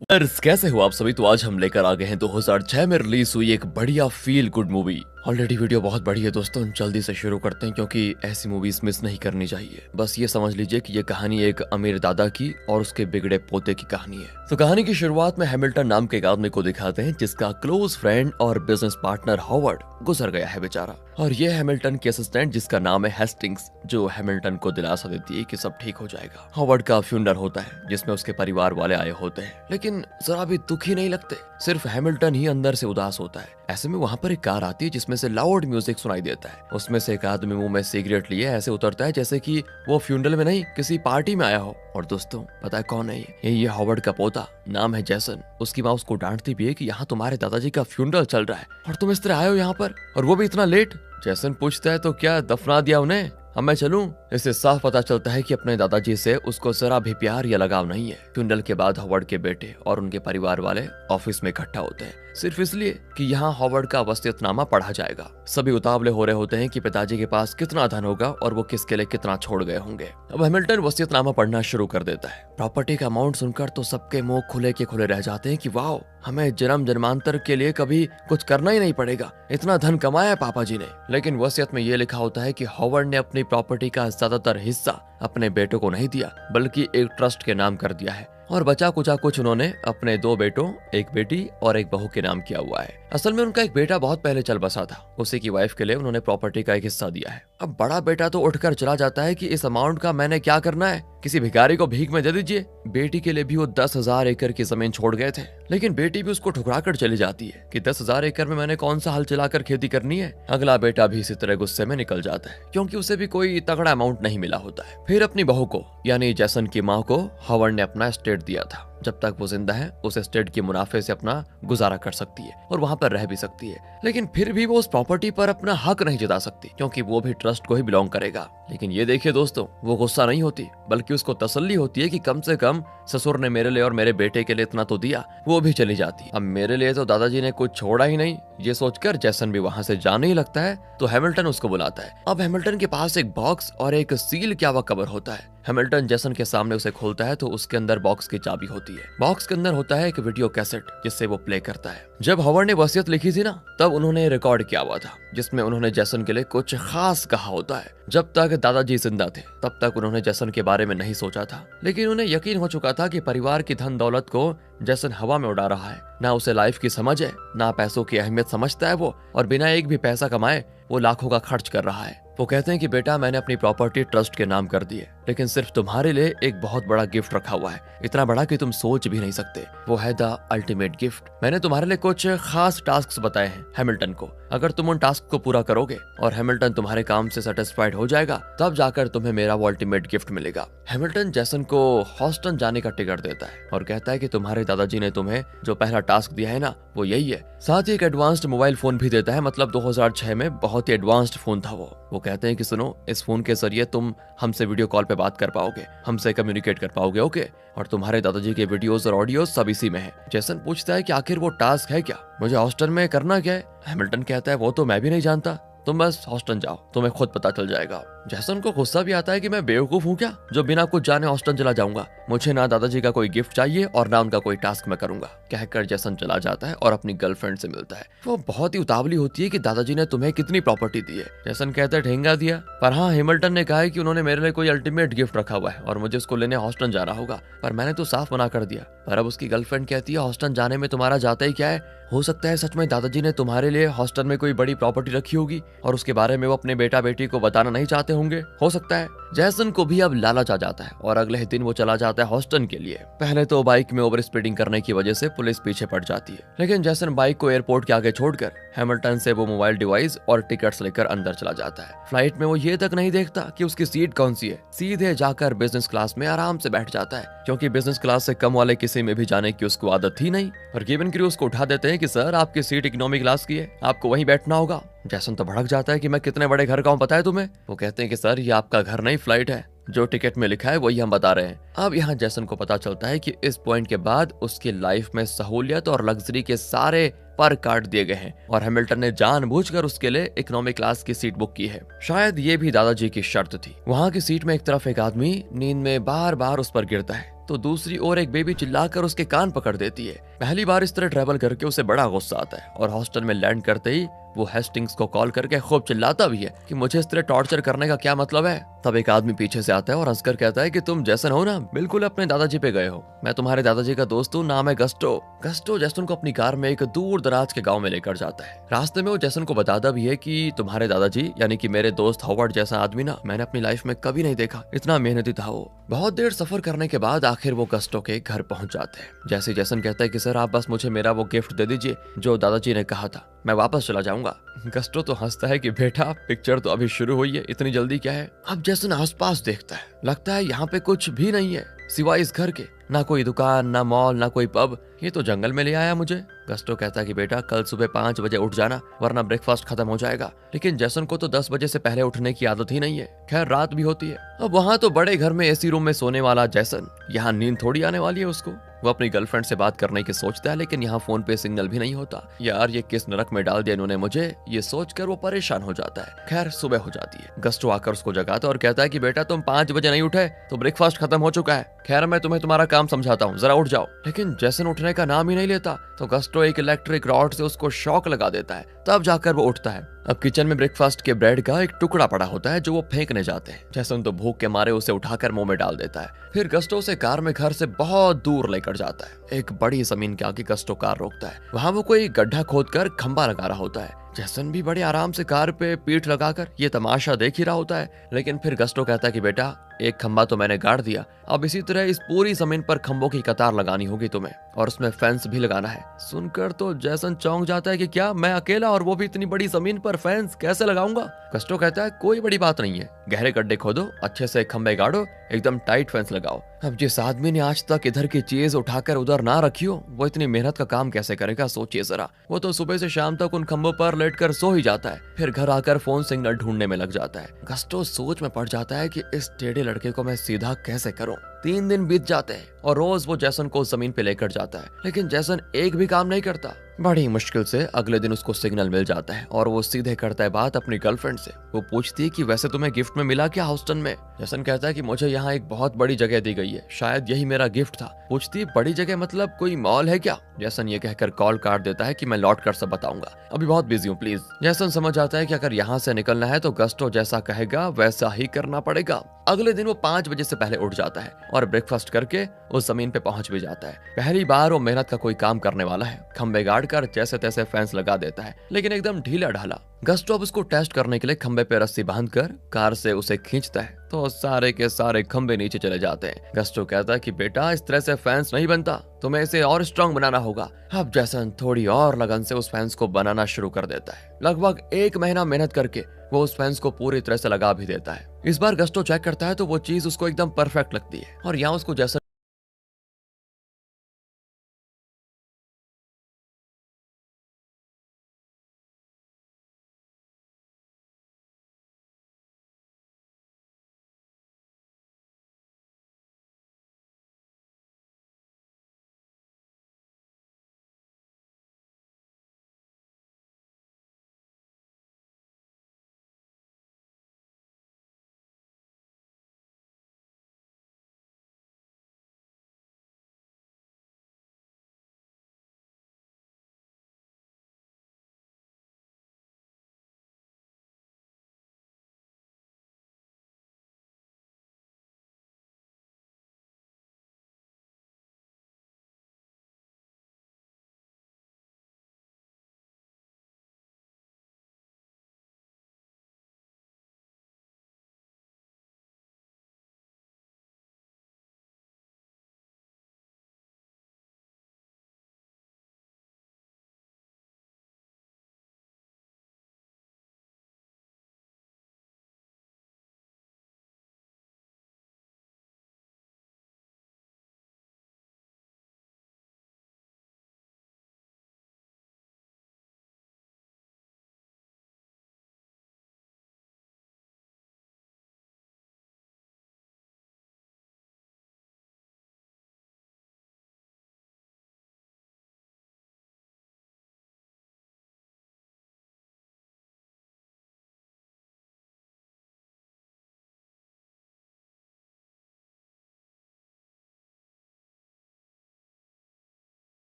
कैसे हो आप सभी। तो आज हम लेकर आ गए हैं 2006 में रिलीज हुई एक बढ़िया feel good movie. Already video बहुत बड़ी है दोस्तों, जल्दी से शुरू करते हैं क्योंकि ऐसी मूवीज मिस नहीं करनी चाहिए। बस ये समझ लीजिए कि ये कहानी एक अमीर दादा की और उसके बिगड़े पोते की कहानी है। तो कहानी की शुरुआत में हैमिल्टन नाम के एक आदमी को दिखाते हैं जिसका क्लोज फ्रेंड और बिजनेस पार्टनर हॉवर्ड गुजर गया है बेचारा, और ये हैमिल्टन की असिस्टेंट जिसका नाम है हेस्टिंग्स, जो हैमिल्टन को दिलासा देती है कि सब ठीक हो जाएगा। हॉवर्ड का फ्यूनरल होता है जिसमें उसके परिवार वाले आए होते हैं, लेकिन जरा भी दुखी नहीं लगते, सिर्फ हैमिल्टन ही अंदर से उदास होता है। ऐसे में वहाँ पर एक कार आती है जिसमें से लाउड म्यूजिक सुनाई देता है। उसमें से एक आदमी मुंह में सिगरेट लिए ऐसे उतरता है जैसे कि वो फ्यूनरल में नहीं किसी पार्टी में आया हो। और दोस्तों पता है कौन है ये हॉवर्ड का पोता, नाम है जैसन। उसकी माँ उसको डांटती भी है कि यहाँ तुम्हारे दादाजी का फ्यूनरल चल रहा है और तुम इस तरह आए हो यहाँ पर, और वो भी इतना लेट। जैसन पूछता है तो क्या दफना दिया उन्हें, अब मैं चलूं? इससे साफ पता चलता है कि अपने दादाजी से उसको जरा भी प्यार या लगाव नहीं है। फ्यूनरल के बाद हॉवर्ड के बेटे और उनके परिवार वाले ऑफिस में इकट्ठा होते हैं सिर्फ इसलिए कि यहाँ हॉवर्ड का वसीयतनामा पढ़ा जाएगा। सभी उतावले हो रहे होते हैं कि पिताजी के पास कितना धन होगा और वो किसके लिए कितना छोड़ गए होंगे। अब हैमिल्टन वसीयतनामा पढ़ना शुरू कर देता है। प्रॉपर्टी का अमाउंट सुनकर तो सबके मुंह खुले के खुले रह जाते हैं कि वाह, हमें जन्म जन्मांतर के लिए कभी कुछ करना ही नहीं पड़ेगा, इतना धन कमाया है पापा जी ने। लेकिन वसीयत में ये लिखा होता है कि हॉवर्ड ने अपनी प्रॉपर्टी का ज्यादातर हिस्सा अपने बेटों को नहीं दिया बल्कि एक ट्रस्ट के नाम कर दिया है, और बचा कुचा कुछ उन्होंने अपने 2 बेटों, एक बेटी और एक बहू के नाम किया हुआ है। असल में उनका एक बेटा बहुत पहले चल बसा था, उसी की वाइफ के लिए उन्होंने प्रॉपर्टी का एक हिस्सा दिया है। अब बड़ा बेटा तो उठकर चला जाता है कि इस अमाउंट का मैंने क्या करना है, किसी भिखारी को भीख में दे दीजिए। बेटी के लिए भी वो 10,000 एकड़ की जमीन छोड़ गए थे, लेकिन बेटी भी उसको ठुकरा कर चली जाती है कि 10,000 एकड़ में मैंने कौन सा हल चलाकर खेती करनी है। अगला बेटा भी इसी तरह गुस्से में निकल जाता है क्योंकि उसे भी कोई तगड़ा अमाउंट नहीं मिला होता है। फिर अपनी बहू को यानी जैसन की माँ को हॉवर्ड ने अपना एस्टेट दिया था। जब तक वो जिंदा है उस एस्टेट के मुनाफे से अपना गुजारा कर सकती है और वहाँ पर रह भी सकती है, लेकिन फिर भी वो उस प्रॉपर्टी पर अपना हक नहीं जता सकती क्योंकि वो भी ट्रस्ट को ही बिलोंग करेगा। लेकिन ये देखिए दोस्तों, वो गुस्सा नहीं होती बल्कि उसको तसल्ली होती है कि कम से कम ससुर ने मेरे लिए और मेरे बेटे के लिए इतना तो दिया, वो भी चली जाती है। अब मेरे लिए तो दादाजी ने कुछ छोड़ा ही नहीं, ये सोचकर जैसन भी वहां से जाने ही लगता है तो हैमिल्टन उसको बुलाता है। अब हैमिल्टन के पास एक बॉक्स और एक सील क्या हुआ कवर होता है। हैमिल्टन जैसन के सामने उसे खोलता है तो उसके अंदर बॉक्स की चाबी होती है। बॉक्स के अंदर होता है एक वीडियो कैसेट जिससे वो प्ले करता है। जब हॉवर्ड ने वसीयत लिखी थी ना, तब उन्होंने रिकॉर्ड किया हुआ था जिसमें उन्होंने जैसन के लिए कुछ खास कहा होता है। जब तक दादाजी जिंदा थे तब तक उन्होंने जैसन के बारे में नहीं सोचा था, लेकिन उन्हें यकीन हो चुका था कि परिवार की धन दौलत को जैसन हवा में उड़ा रहा है। ना उसे लाइफ की समझ है, ना पैसों की अहमियत समझता है वो, और बिना एक भी पैसा कमाए वो लाखों का खर्च कर रहा है। वो कहते हैं कि बेटा मैंने अपनी प्रॉपर्टी ट्रस्ट के नाम कर दी है, लेकिन सिर्फ तुम्हारे लिए एक बहुत बड़ा गिफ्ट रखा हुआ है, इतना बड़ा कि तुम सोच भी नहीं सकते। वो है द अल्टीमेट गिफ्ट। मैंने तुम्हारे लिए कुछ खास टास्क्स बताए हैं हैमिल्टन को। अगर तुम उन टास्क को पूरा करोगे और हैमिल्टन तुम्हारे काम से सेटिस्फाइड हो जाएगा, तब जाकर तुम्हें मेरा वो अल्टीमेट गिफ्ट मिलेगा। हैमिल्टन जैसन को हॉस्टन जाने का टिकट देता है और कहता है कि तुम्हारे दादाजी ने तुम्हें जो पहला टास्क दिया है ना, वो यही है। साथ ही एक एडवांस्ड मोबाइल फोन भी देता है, मतलब 2006 में बहुत ही एडवांस्ड फोन था वो कहते हैं कि सुनो, इस फोन के जरिए तुम हमसे वीडियो कॉल पे बात कर पाओगे, हमसे कम्युनिकेट कर पाओगे, ओके, और तुम्हारे दादाजी के वीडियोस और ऑडियोज सब इसी में है। जैसन पूछता है कि आखिर वो टास्क है क्या, मुझे हॉस्टन में करना क्या है। हैमिल्टन कहता है वो तो मैं भी नहीं जानता, तुम बस हॉस्टन जाओ, तुम्हें खुद पता चल जाएगा। जैसन को गुस्सा भी आता है कि मैं बेवकूफ हूँ क्या जो बिना कुछ जाने हॉस्टन चला जाऊंगा, मुझे ना दादाजी का कोई गिफ्ट चाहिए और ना उनका कोई टास्क मैं करूंगा। कहकर जैसन चला जाता है और अपनी गर्लफ्रेंड से मिलता है। वो बहुत ही उतावली होती है कि दादाजी ने तुम्हें कितनी प्रॉपर्टी दी है। जैसन कहता है ठेंगा दिया, पर हाँ हैमिल्टन ने कहा है कि उन्होंने मेरे लिए कोई अल्टीमेट गिफ्ट रखा हुआ है और मुझे उसको लेने हॉस्टन जाना होगा, पर मैंने तो साफ मना कर दिया। पर अब उसकी गर्लफ्रेंड कहती है हॉस्टन जाने में तुम्हारा जाता ही क्या है, हो सकता है सच में दादाजी ने तुम्हारे लिए हॉस्टन में कोई बड़ी प्रॉपर्टी रखी होगी और उसके बारे में वो अपने बेटा बेटी को बताना नहीं चाहते होंगे, हो सकता है। जैसन को भी अब लालच आ जाता है और अगले ही दिन वो चला जाता है हॉस्टन के लिए। पहले तो बाइक में ओवर स्पीडिंग करने की वजह से पुलिस पीछे पड़ जाती है, लेकिन जैसन बाइक को एयरपोर्ट के आगे छोड़कर हैमिल्टन से वो मोबाइल डिवाइस और टिकट्स लेकर अंदर चला जाता है। फ्लाइट में वो ये तक नहीं देखता कि उसकी सीट कौन सी है, सीधे जाकर बिजनेस क्लास में आराम से बैठ जाता है क्योंकि बिजनेस क्लास से कम वाले किसी में भी जाने की उसको आदत थी नहीं। और केबिन क्रू उसको उठा देते हैं कि सर आपकी सीट इकोनॉमी क्लास की है, आपको वहीं बैठना होगा। जैसन तो भड़क जाता है कि मैं कितने बड़े घर का हूँ पता है तुम्हें। वो कहते हैं कि सर ये आपका घर नहीं फ्लाइट है, जो टिकट में लिखा है वही हम बता रहे हैं। अब यहाँ जैसन को पता चलता है कि इस पॉइंट के बाद उसकी लाइफ में सहूलियत और लग्जरी के सारे पर काट दिए गए हैं और हैमिल्टन ने जानबूझकर उसके लिए इकोनॉमी क्लास की सीट बुक की है। शायद ये भी दादाजी की शर्त थी। वहाँ की सीट में एक तरफ एक आदमी नींद में बार बार उस पर गिरता है तो दूसरी ओर एक बेबी चिल्लाकर उसके कान पकड़ देती है। पहली बार इस तरह ट्रैवल करके उसे बड़ा गुस्सा आता है और हॉस्टल में लैंड करते ही वो हेस्टिंग्स को कॉल करके खूब चिल्लाता भी है कि मुझे इस तरह टॉर्चर करने का क्या मतलब है। तब एक आदमी पीछे से आता है और हंसकर कहता है कि तुम जैसन हो ना, बिल्कुल अपने दादाजी पे गए हो। मैं तुम्हारे दादाजी का दोस्त हूँ, नाम है गस्टो। गस्टो जैसन को अपनी कार में एक दूर दराज के गाँव में लेकर जाता है। रास्ते में वो जैसन को बताता भी है कि तुम्हारे दादाजी यानी कि मेरे दोस्त हॉवर्ड जैसा आदमी ना मैंने अपनी लाइफ में कभी नहीं देखा, इतना मेहनती था वो। बहुत देर सफर करने के बाद आखिर वो गस्टो के घर पहुंच जाते हैं। जैसे जैसन कहता है कि सर आप बस मुझे मेरा वो गिफ्ट दे दीजिए जो दादाजी ने कहा था, मैं वापस चला जाऊंगा। गस्टो तो हंसता है कि बेटा पिक्चर तो अभी शुरू हुई है, इतनी जल्दी क्या है। अब जैसन आसपास देखता है, लगता है यहाँ पे कुछ भी नहीं है सिवाय इस घर के, ना कोई दुकान, ना मॉल, ना कोई पब, ये तो जंगल में ले आया मुझे। गस्टो कहता है कि बेटा कल सुबह 5 बजे उठ जाना वरना ब्रेकफास्ट खत्म हो जाएगा। लेकिन जैसन को तो 10 बजे से पहले उठने की आदत ही नहीं है। खैर रात भी होती है। अब वहाँ तो बड़े घर में एसी रूम में सोने वाला जैसन, यहाँ नींद थोड़ी आने वाली है उसको। वो अपनी गर्लफ्रेंड से बात करने की सोचता है लेकिन यहाँ फोन पे सिग्नल भी नहीं होता। यार ये किस नरक में डाल दिया इन्होंने मुझे, ये सोचकर वो परेशान हो जाता है। खैर सुबह हो जाती है। गस्टो आकर उसको जगाता है और कहता है कि बेटा तुम 5 बजे नहीं उठे तो ब्रेकफास्ट खत्म हो चुका है। खैर मैं तुम्हें तुम्हारा काम समझाता हूँ, जरा उठ जाओ। लेकिन जैसन उठने का नाम ही नहीं लेता तो गस्टो एक इलेक्ट्रिक रॉड से उसको शॉक लगा देता है। तब जाकर वो उठता है। अब किचन में ब्रेकफास्ट के ब्रेड का एक टुकड़ा पड़ा होता है जो वो फेंकने जाते हैं। जैसन तो भूख के मारे उसे उठाकर मुंह में डाल देता है। फिर गस्टो उसे कार में घर से बहुत दूर लेकर जाता है। एक बड़ी जमीन के आगे गस्टो कार रोकता है। वहाँ वो कोई गड्ढा खोदकर खंबा लगा रहा होता है। जैसन भी बड़े आराम से कार पे पीठ लगाकर ये तमाशा देख ही रहा होता है। लेकिन फिर गस्टो कहता है कि बेटा एक खंबा तो मैंने गाड़ दिया, अब इसी तरह इस पूरी जमीन पर खंबों की कतार लगानी होगी तुम्हें और उसमें फेंस भी लगाना है। सुनकर तो जैसन चौंक जाता है कि क्या मैं अकेला और वो भी इतनी बड़ी जमीन पर फेंस कैसे लगाऊंगा। गस्टो कहता है कोई बड़ी बात नहीं है, गहरे गड्ढे खोदो, अच्छे से खंबे गाड़ो, एकदम टाइट फेंस लगाओ। अब जिस आदमी ने आज तक इधर की चीज उठाकर उधर ना रखी हो वो इतनी मेहनत का काम कैसे करेगा, सोचिए जरा। वो तो सुबह से शाम तक उन खंबों पर लेटकर सो ही जाता है, फिर घर आकर फोन सिग्नल ढूंढने में लग जाता है। गस्टो सोच में पड़ जाता है कि इस टेढ़े लड़के को मैं सीधा कैसे करूं। 3 दिन बीत जाते हैं और रोज वो जैसन को जमीन पे लेकर जाता है लेकिन जैसन एक भी काम नहीं करता। बड़ी मुश्किल से अगले दिन उसको सिग्नल मिल जाता है और वो सीधे करता है बात अपनी गर्लफ्रेंड से। वो पूछती है कि वैसे तुम्हें गिफ्ट में मिला क्या हाउस्टन में। जैसन कहता है कि मुझे यहाँ एक बहुत बड़ी जगह दी गई है, शायद यही मेरा गिफ्ट था। पूछती है बड़ी जगह मतलब कोई मॉल है क्या। जैसन ये कहकर कॉल काट देता है कि मैं लौट कर सब बताऊंगा, अभी बहुत बिजी हूँ प्लीज। जैसन समझ आता है कि अगर यहाँ से निकलना है तो गस्टो जैसा कहेगा वैसा ही करना पड़ेगा। अगले दिन वो 5 बजे से पहले उठ जाता है और ब्रेकफास्ट करके उस जमीन पे पहुंच भी जाता है। पहली बार वो मेहनत का कोई काम करने वाला है। खंबे गाड़ कर जैसे तैसे फेंस लगा देता है लेकिन एकदम ढीला ढाला। गस्टो अब उसको टेस्ट करने के लिए खंबे पे रस्सी बांधकर कार से उसे खींचता है तो सारे के सारे खंबे नीचे चले जाते हैं। गस्टो कहता है कि बेटा इस तरह से फैंस नहीं बनता, तुम्हें इसे और स्ट्रांग बनाना होगा। अब जैसन थोड़ी और लगन से उस फैंस को बनाना शुरू कर देता है। लगभग 1 महीना मेहनत करके वो उस फैंस को पूरी तरह से लगा भी देता है। इस बार गस्टो चेक करता है तो वो चीज उसको एकदम परफेक्ट लगती है और यहाँ उसको जैसन